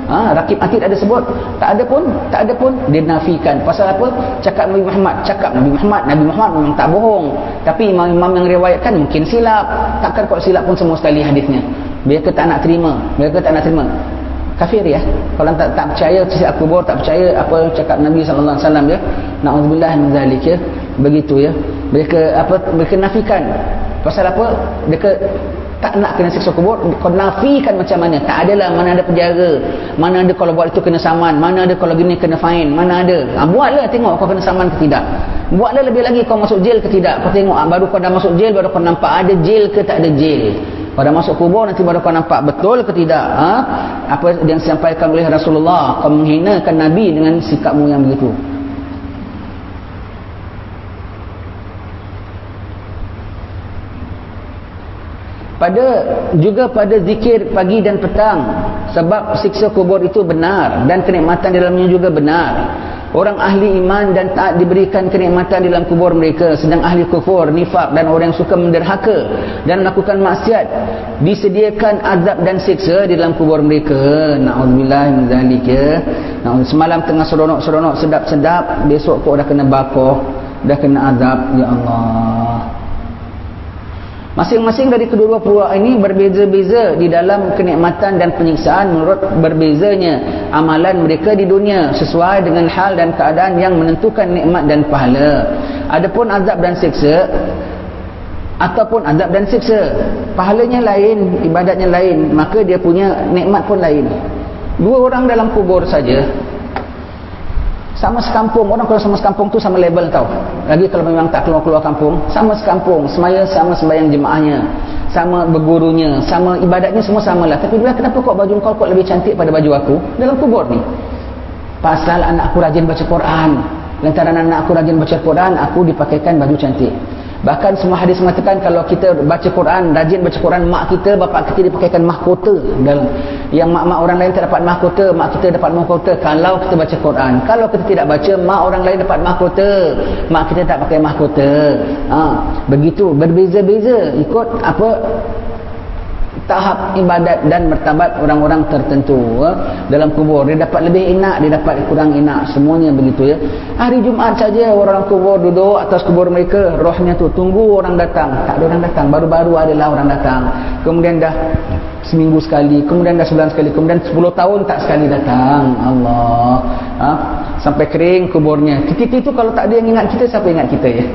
Rakib Atid ada sebut. Tak ada pun dia nafikan. Pasal apa? Cakap Nabi Muhammad memang tak bohong. Tapi imam-imam yang riwayatkan mungkin silap. Takkan kau silap pun semua sekali hadisnya. Mereka tak nak terima. Kafir ya. Kalau tak percaya siksa kubur, tak percaya apa yang cakap Nabi sallallahu alaihi wasallam ya. Na'udzubillah min zalik ya. Begitu ya. Mereka nafikan. Pasal apa? Mereka tak nak kena siksa kubur. Kau nafikan macam mana? Tak adalah. Mana ada penjara, mana ada kalau buat itu kena saman, mana ada kalau gini kena fine, mana ada. Buatlah, tengok kau kena saman ke tidak. Buatlah lebih lagi kau masuk jail ke tidak. Kau tengok baru kau dah masuk jail, baru kau nampak ada jail ke tak ada jail. Kau dah masuk kubur, nanti baru kau nampak betul ke tidak. Apa yang disampaikan oleh Rasulullah, kau menghinakan Nabi dengan sikapmu yang begitu. Juga pada zikir pagi dan petang, sebab siksa kubur itu benar dan kenikmatan di dalamnya juga benar. Orang ahli iman dan taat diberikan kenikmatan di dalam kubur mereka, sedang ahli kufur, nifak dan orang yang suka menderhaka dan melakukan maksiat disediakan azab dan siksa di dalam kubur mereka. Na'udzubillah min zalik ya. Semalam tengah seronok-seronok sedap-sedap, besok kau dah kena bakar, dah kena azab. Ya Allah. Masing-masing dari kedua pihak ini berbeza-beza di dalam kenikmatan dan penyiksaan menurut berbezanya amalan mereka di dunia, sesuai dengan hal dan keadaan yang menentukan nikmat dan pahala. Adapun azab dan siksa, ataupun azab dan siksa, pahalanya lain, ibadatnya lain, maka dia punya nikmat pun lain. Dua orang dalam kubur saja, sama sekampung. Orang kalau sama sekampung tu sama label tau. Lagi kalau memang tak keluar-keluar kampung, sama sekampung, semaya sama sembahyang jemaahnya, sama bergurunya, sama ibadatnya, semua samalah. Tapi dia kenapa kok baju kau kok lebih cantik pada baju aku dalam kubur ni? Pasal anak aku rajin baca Quran. Lantaran anak aku rajin baca Quran, aku dipakaikan baju cantik. Bahkan semua hadis mengatakan kalau kita baca Quran, rajin baca Quran, mak kita, bapa kita dipakaikan mahkota. Dan yang mak-mak orang lain tak dapat mahkota, mak kita dapat mahkota kalau kita baca Quran. Kalau kita tidak baca, mak orang lain dapat mahkota, mak kita tak pakai mahkota. Begitu, berbeza-beza ikut apa tahap ibadat dan martabat orang-orang tertentu dalam kubur. Dia dapat lebih enak, dia dapat kurang enak, semuanya begitu ya. Hari Jumaat saja orang kubur duduk atas kubur mereka, rohnya tu tunggu orang datang, tak ada orang datang, baru-baru adalah orang datang, kemudian dah seminggu sekali, kemudian dah sebulan sekali, kemudian 10 tahun tak sekali datang. Allah, sampai kering kuburnya. Ketika itu kalau tak ada yang ingat kita, siapa ingat kita ya?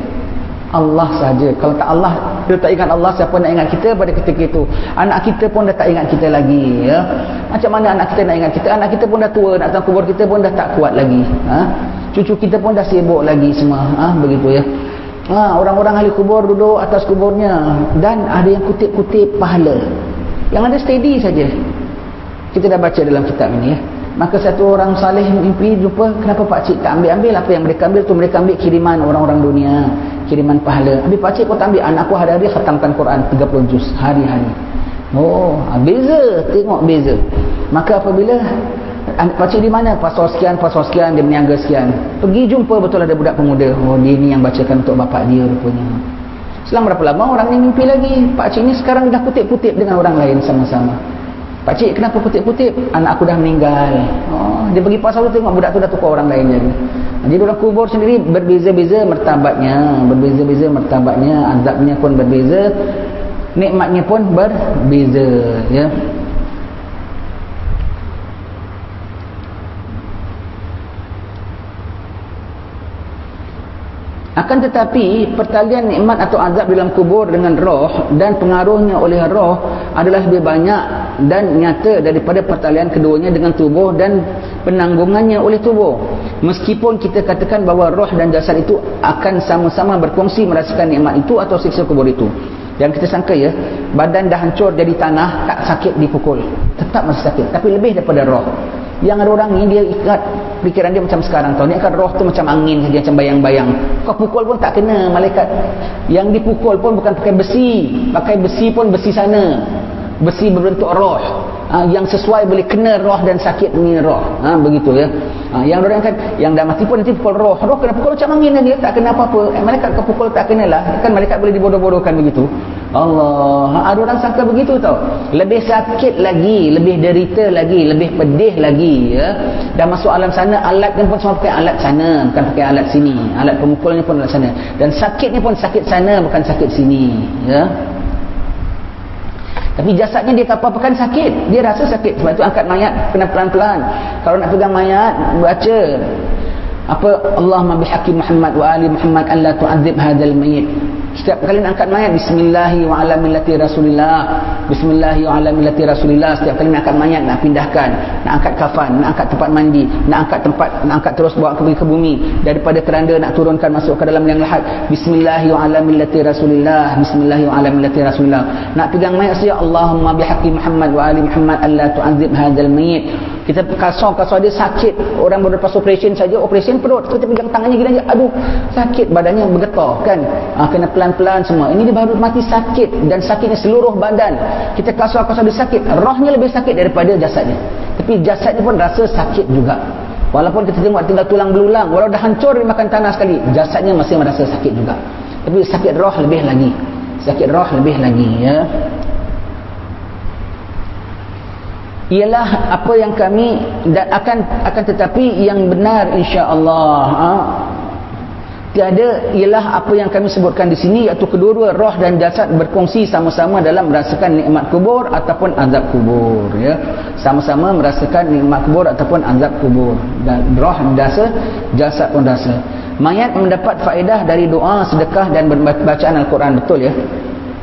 Allah saja. Kalau tak Allah, kita tak ingat Allah, siapa nak ingat kita pada ketika itu? Anak kita pun dah tak ingat kita lagi ya. Macam mana anak kita nak ingat kita? Anak kita pun dah tua, nak datang kubur kita pun dah tak kuat lagi. Cucu kita pun dah sibuk lagi semua. Begitu ya. Orang-orang ahli kubur duduk atas kuburnya dan ada yang kutip-kutip pahala. Yang ada steady saja. Kita dah baca dalam kitab ini ya. Maka satu orang saleh mimpi jumpa, kenapa pakcik tak ambil apa yang mereka ambil tu? Mereka ambil kiriman orang-orang dunia, kiriman pahala. Habis pakcik kau tak ambil, anakku hari-hari khatamkan Quran 30 juz hari-hari. Beza, tengok beza. Maka apabila pakcik di mana? Pasal sekian dia berniaga sekian. Pergi jumpa betul ada budak pemuda. Dia ni yang bacakan untuk bapak dia rupanya. Selang berapa lama orang ni mimpi lagi. Pakcik ni sekarang dah kutip-kutip dengan orang lain sama-sama. Pakcik, kenapa kutip-kutip? Anak aku dah meninggal. Dia pergi pasal tu tengok budak tu dah tukar orang lain jadi. Jadi orang kubur sendiri berbeza-beza martabatnya, azabnya pun berbeza, nikmatnya pun berbeza ya. Akan tetapi pertalian nikmat atau azab dalam kubur dengan roh dan pengaruhnya oleh roh adalah lebih banyak dan nyata daripada pertalian keduanya dengan tubuh dan penanggungannya oleh tubuh. Meskipun kita katakan bahawa roh dan jasad itu akan sama-sama berkongsi merasakan nikmat itu atau siksa kubur itu. Dan kita sangka ya, badan dah hancur jadi tanah, tak sakit dipukul, tetap masih sakit, tapi lebih daripada roh. Yang ada orang ni dia ikat fikiran dia macam sekarang tau. Dia kan roh tu macam angin saja, macam bayang-bayang. Kau pukul pun tak kena malaikat. Yang dipukul pun bukan pakai besi pun besi sana. Besi berbentuk roh. Yang sesuai boleh kena roh dan sakit ni roh. Begitu ya. Yang orang kan yang dah mati pun nanti pukul roh. Roh kena pukul macam angin dia tak kena apa-apa. Malaikat kau pukul tak kenalah. Kan malaikat boleh dibodoh-bodohkan begitu. Allah, ada orang sangka begitu tau. Lebih sakit lagi, lebih derita lagi, lebih pedih lagi ya. Dah masuk alam sana, alat pun semua pakai alat sana, bukan pakai alat sini. Alat pemukulnya pun alat sana. Dan sakitnya pun sakit sana, bukan sakit sini ya. Tapi jasadnya dia apa-apakan sakit. Dia rasa sakit. Sebab itu angkat mayat kena pelan-pelan. Kalau nak pegang mayat, baca Allahumma bihaqqi Muhammad wa ali Muhammad alla tu'adzib hadzal mayyit. Setiap kali nak angkat mayat, bismillahi wa ala millati rasulillah, bismillahi wa ala millati rasulillah. Setiap kali nak angkat mayat, nak pindahkan, nak angkat kafan, nak angkat tempat mandi, nak angkat terus bawa ke bumi, daripada keranda nak turunkan masuk ke dalam liang lahat, bismillahi wa ala millati rasulillah, bismillahi wa ala millati rasulillah. Nak pegang mayat saja, Allahumma bihaqqi Muhammad wa ali Muhammad alla tu'adzib hadzal mayyit. Kita kasar dia sakit. Orang baru lepas operation saja, operation perut, kita pegang tangannya gini aja, aduh sakit, badannya bergetar kan. Kena pelan-pelan semua. Ini dia baru mati sakit, dan sakitnya seluruh badan. Kita kasar dia sakit, rohnya lebih sakit daripada jasadnya. Tapi jasadnya pun rasa sakit juga. Walaupun kita tengok tinggal tulang belulang, walau dah hancur dimakan tanah sekali, jasadnya masih merasa sakit juga. Tapi sakit roh lebih lagi. Sakit roh lebih lagi ya. Ialah apa yang kami dan akan tetapi yang benar insya-Allah tiada ialah apa yang kami sebutkan di sini, iaitu kedua-dua roh dan jasad berkongsi sama-sama dalam merasakan nikmat kubur ataupun azab kubur ya. Sama-sama merasakan nikmat kubur ataupun azab kubur, dan roh rasa, jasad pun rasa. Mayat mendapat faedah dari doa, sedekah dan bacaan Al-Quran, betul ya,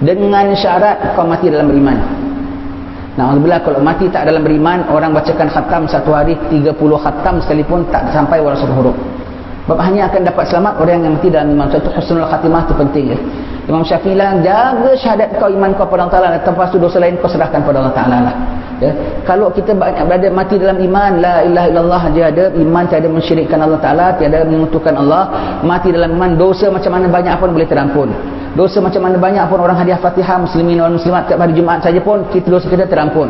dengan syarat kau mati dalam beriman. Alhamdulillah, kalau mati tak dalam beriman, orang bacakan khatam satu hari 30 khatam sekalipun tak sampai walau satu huruf. Sebab hanya akan dapat selamat orang yang mati dalam iman. Itu husnul khatimah, itu penting ya. Imam Syafi'i lah, jaga syahadat kau, iman kau pada Allah Ta'ala, dan lepas tu dosa lain kau serahkan pada Allah Ta'ala lah ya. Kalau kita berada mati dalam iman, la ilaha illallah je ada, iman tiada mensyirikkan Allah Ta'ala, tiada mengutuhkan Allah, mati dalam iman, dosa macam mana banyak pun boleh terampun. Dosa macam mana banyak pun, orang hadiah Fatihah muslimin wal muslimat tiap hari Jumaat saja pun dosa kita terampun.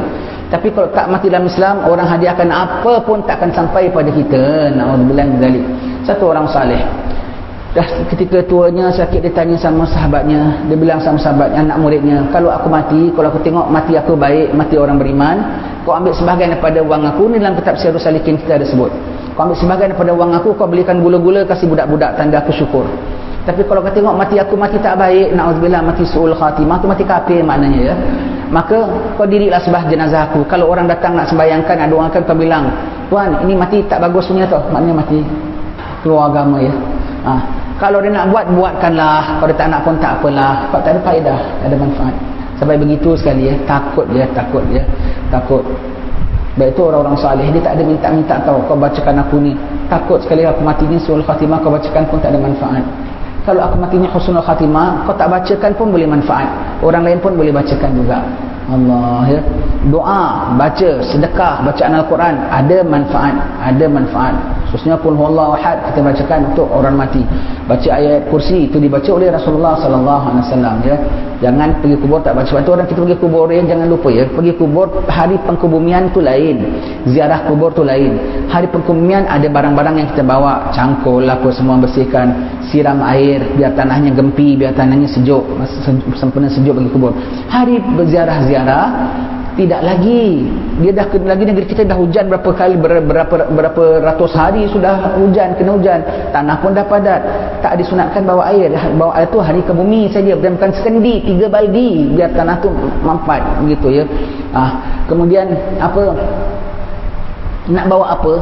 Tapi kalau tak mati dalam Islam, orang hadiahkan apa pun takkan sampai pada kita. Naudzubillah min zalik. Satu orang saleh Dah ketika tuanya sakit, dia tanya sama sahabatnya, dia bilang sama sahabatnya, anak muridnya, kalau aku mati, kalau aku tengok mati aku baik, mati orang beriman, kau ambil sebahagian daripada wang aku. Ni dalam kitab Syiarus Salikin kita ada sebut, kau ambil sebahagian daripada wang aku, kau belikan gula-gula kasih budak-budak, tanda aku syukur. Tapi kalau kau tengok mati aku mati tak baik, na'udzubillah, mati su'ul khatimah, tu mati kafir maknanya ya. Maka kau dirilah sebelah jenazah aku. Kalau orang datang nak sembahyangkan, nak doakan, kau bilang, tuan ini mati tak bagus punya tau, maknanya mati keluar agama ya. Kalau dia nak buat, buatkanlah. Kalau dia tak nak pun tak apalah. Sebab tak ada faedah, tak ada manfaat. Sampai begitu sekali ya. Takut dia. Baik itu orang-orang salih, dia tak ada minta-minta tau, kau bacakan aku ni. Takut sekali aku mati ni suul khatimah, kau bacakan pun tak ada manfaat. Kalau aku matinya husnul khatimah, kau tak bacakan pun boleh manfaat. Orang lain pun boleh bacakan juga. Allah ya. Doa, baca, sedekah, bacaan Al-Quran ada manfaat. Khususnya qul huwallahu ahad kita bacakan untuk orang mati. Baca ayat kursi itu dibaca oleh Rasulullah sallallahu alaihi wasallam ya. Jangan pergi kubur tak baca. Sebab tu orang kita pergi kubur ya, jangan lupa ya, pergi kubur hari pengkebumian tu lain, ziarah kubur tu lain. Hari pengkebumian ada barang-barang yang kita bawa, cangkul apa semua bersihkan, siram air biar tanahnya gempi, biar tanahnya sejuk, sempurna sejuk bagi kubur. Hari berziarah-ziarah tidak lagi, dia dah kena lagi, negeri kita dah hujan berapa kali, berapa ratus hari sudah hujan, kena hujan, tanah pun dah padat, tak disunatkan bawa air tu hari ke bumi saja, dan bukan sekendi, 3 baldi biar tanah tu mampat begitu ya. Kemudian apa, nak bawa apa,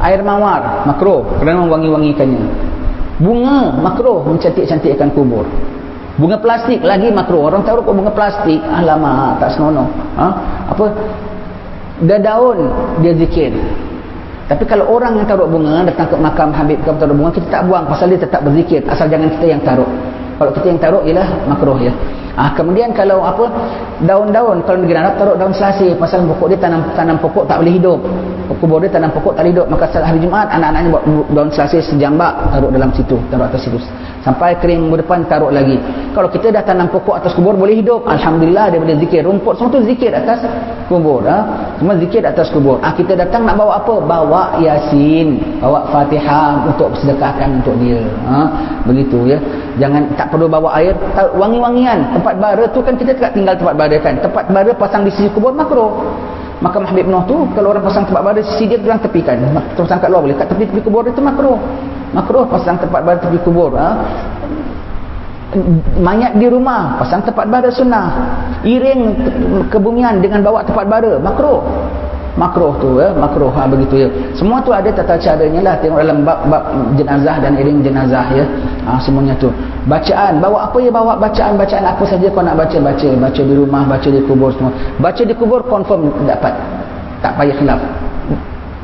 air mawar makruh kerana mewangi-wangikannya, bunga makruh mencantik-cantikkan kubur. Bunga plastik lagi makruh. Orang taruh bunga plastik, alamak tak senonoh. Apa, dah daun dia zikir. Tapi kalau orang yang taruh bunga datang ke makam Habib, kita taruh bunga, kita tak buang pasal dia tetap berzikir, asal jangan kita yang taruh. Kalau kita yang taruh ialah makruh ya. Kemudian kalau apa, daun-daun, kalau negeri Arab taruh daun selasih, pasal pokok dia tanam pokok tak boleh hidup, kubur dia tanam pokok tak boleh hidup, maka hari Jumaat anak-anaknya buat daun selasih sejambak, taruh dalam situ, taruh atas situ sampai kering minggu depan, taruh lagi. Kalau kita dah tanam pokok atas kubur boleh hidup, alhamdulillah, dia boleh zikir. Rumput semua tu zikir atas kubur, semua zikir atas kubur. Kita datang nak bawa apa, bawa Yasin, bawa Fatihah untuk sedekahkan untuk dia, begitu ya. Jangan, tak perlu bawa air, wangi-wangian. Tempat bara tu kan kita tak tinggal tempat bara kan, tempat bara pasang di sisi kubur makruh. Makam Habib Noh tu kalau orang pasang tempat bara sisi dia, orang tepikan, pasang kat luar boleh, kat tepi kubur itu makruh pasang tempat bara tepi kubur. Mayat di rumah pasang tempat bara sunnah. Iring kebumian dengan bawa tempat bara makruh tu ya, makruh begitu ya. Semua tu ada tata caranya lah, tengok dalam bab jenazah dan iring jenazah ya. Semuanya tu. Bacaan, bawa apa ya, bawa bacaan apa saja kau nak baca di rumah, baca di kubur semua. Baca di kubur confirm dapat. Tak payah khilaf.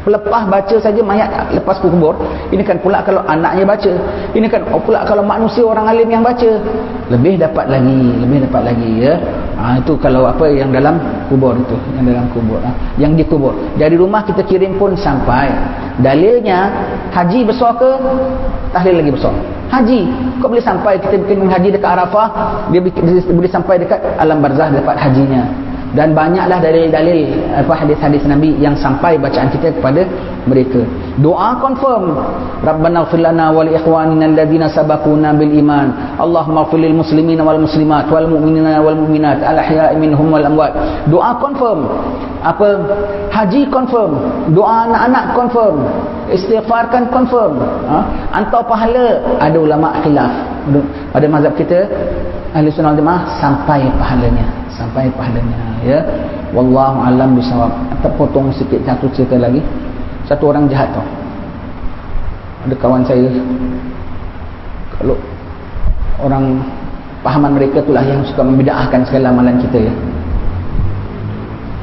Lepas baca saja mayat lepas ke kubur, ini kan pula kalau anaknya baca, ini kan pula kalau manusia orang alim yang baca, lebih dapat lagi ya. Itu kalau apa yang dalam kubur itu, yang dalam kubur, yang di kubur. Dari rumah kita kirim pun sampai. Dalilnya haji besar ke tahlil lagi besar. Haji kau boleh sampai, kita bikin haji dekat Arafah, dia boleh sampai dekat alam barzah dapat hajinya. Dan banyaklah dalil-dalil hadis-hadis Nabi yang sampai bacaan kita kepada mereka. Doa confirm, Rabbana ighfir lana wa li ikhwanina alladhina sabaquna bil iman, Allahumma ighfir lil muslimina wal muslimat wal mu'minina wal mu'minat al ahya'i minhum wal amwat. Doa confirm. Haji confirm, doa anak-anak confirm, istighfar kan confirm. Antau pahala ada ulama khilaf. Pada mazhab kita Ahli Sunnah wal Jamaah sampai pahalanya ya. Wallahu alam bisawab. Terpotong sikit satu cerita lagi. Satu orang jahat tau, ada kawan saya, kalau orang pahaman mereka itulah yang suka membida'ahkan segala amalan kita ya.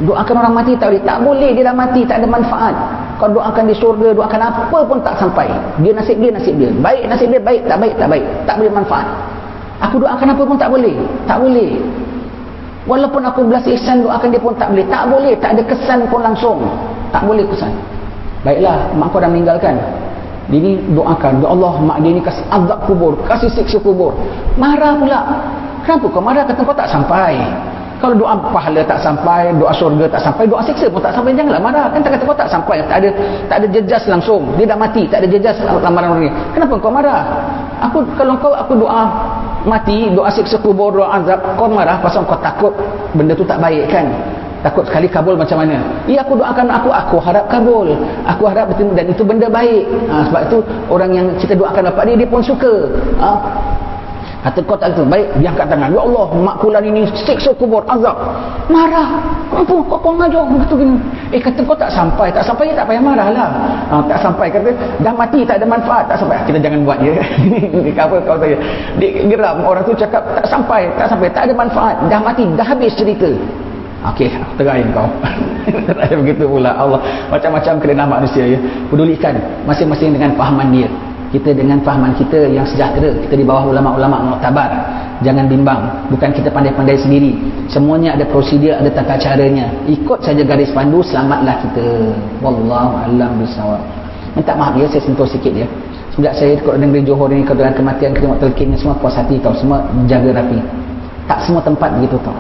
Doakan orang mati tak boleh, dia dah mati, tak ada manfaat. Kau doakan di syurga, doakan apa pun tak sampai. Dia nasib dia baik, nasib dia baik, tak boleh manfaat. Aku doakan apa pun tak boleh. Walaupun aku belas ihsan doakan dia pun tak boleh, tak ada kesan pun langsung, tak boleh kesan. Baiklah, mak kau dah meninggalkan, dia ni doakan, ya Allah, mak dia ni kasih azab kubur, kasih siksa kubur. Marah pula. Kenapa kau marah? Kata kau tak sampai. Kalau doa pahala tak sampai, doa syurga tak sampai, doa siksa pun tak sampai, janganlah marah. Kan tak kata kau tak sampai, tak ada jejas langsung, dia dah mati, tak ada jejas lamaran orang ni. Kenapa kau marah? Kalau aku doa mati, doa siksa kubur, doa azab, kau marah pasal kau takut benda tu tak baik kan? Takut sekali kabul macam mana? Ya, aku doakan aku harap kabul. Aku harap betul dan itu benda baik. Sebab itu orang yang kita doakan dapat dia pun suka. Kata kau tak kata, baik, dia angkat tangan. Ya Allah, mak kulan ini siksa kubur, azab. Marah. Kenapa kau ngajar begitu gini? Kata kau tak sampai ya tak payah marah lah. Tak sampai, kata dah mati tak ada manfaat, tak sampai. Kita jangan buat dia. Apa kau tanya? Dia geram, orang tu cakap tak sampai, tak ada manfaat. Dah mati, dah habis cerita. Okey, terakhir kau. Terakhir begitu pula. Allah macam-macam kerenah manusia ya. Pedulikan masing-masing dengan fahaman dia. Kita dengan fahaman kita yang sejahtera, kita di bawah ulama-ulama muktabar. Jangan bimbang, bukan kita pandai-pandai sendiri. Semuanya ada prosedur, ada tata caranya. Ikut saja garis pandu, selamatlah kita. Wallahu a'lam bishawab. Minta maaf ya, saya sentuh sikit ya. Sejak saya ikut negeri Johor ini, dengan kematian, tengok telkinnya semua puas hati tau, semua jaga rapi. Tak semua tempat begitu tau.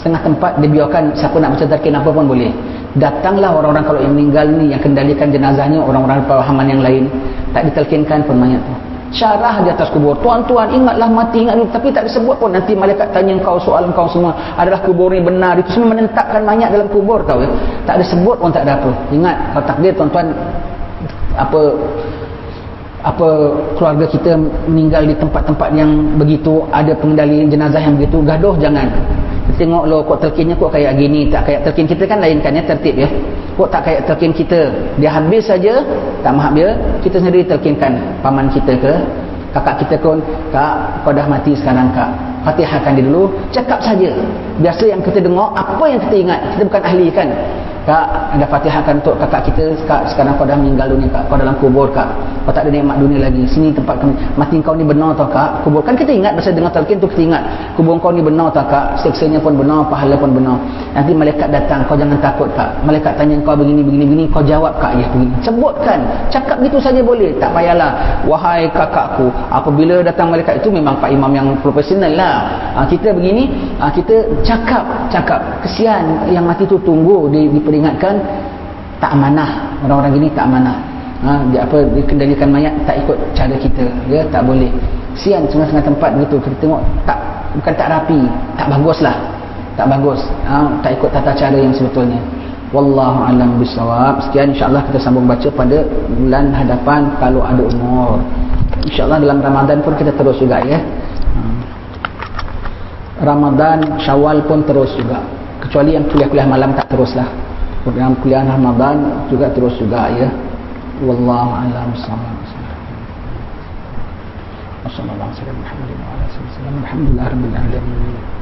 Setengah tempat dia biarkan siapa nak baca talqin apa pun boleh. Datanglah orang-orang kalau yang meninggal ni yang kendalikan jenazahnya, orang-orang pahaman yang lain, tak ditalqinkan pun mayat tu. Syarah di atas kubur, tuan-tuan ingatlah mati, ingat, tapi tak disebut pun. Nanti malaikat tanya engkau, soal engkau semua, adalah kubur ni benar? Itu semua menentapkan mayat dalam kubur tau ya. Tak disebut pun, tak ada apa. Ingat kalau takdir tuan-tuan, apa keluarga kita meninggal di tempat-tempat yang begitu, ada pengendali jenazah yang begitu, gaduh jangan. Tengok lo kok telkinnya kok kayak gini, tak kayak telkin kita kan lain kan ya, tertib ya. Kok tak kayak telkin kita, dia habis saja, tak mahab dia, kita sendiri telkinkan paman kita ke kakak kita pun, kak kau dah mati sekarang kak, fatihahkan dia dulu, cakap saja. Biasa yang kita dengar, apa yang kita ingat, kita bukan ahli kan. Kak, ada fatihahkan untuk kakak kita, kak sekarang kau dah meninggal dunia kak, kau dalam kubur kak, kau tak ada nikmat dunia lagi, sini tempat kami, mati kau ni benar tau kak, kubur kan kita ingat, pasal dengar talqin tu kita ingat, kubur kau ni benar tau kak, siksanya pun benar, pahala pun benar. Nanti malaikat datang, kau jangan takut kak, malaikat tanya kau begini, kau jawab kak, ya begini, sebutkan, cakap gitu saja boleh, tak payahlah wahai kakakku. Apabila datang malaikat itu memang pak imam yang profesional lah. Kita begini, kita cakap, kesian yang mati tu tunggu diperingatkan, tak amanah, orang-orang gini tak amanah. Dikendalikan mayat tak ikut cara kita ya, tak boleh. Kesian setengah-setengah tempat gitu, kita tengok bukan tak rapi, tak baguslah, tak bagus, tak ikut tata cara yang sebetulnya. Wallahu a'lam bishawab. Sekian, insya-Allah kita sambung baca pada bulan hadapan kalau ada umur. InsyaAllah dalam Ramadan pun kita terus juga ya. Ramadan, Syawal pun terus juga. Kecuali yang kuliah-kuliah malam tak teruslah. Dalam kuliah Ramadan juga terus juga ya. Wallahu a'lam bishawab. Wassalamualaikum warahmatullahi wabarakatuh. Alhamdulillah rabbil alamin.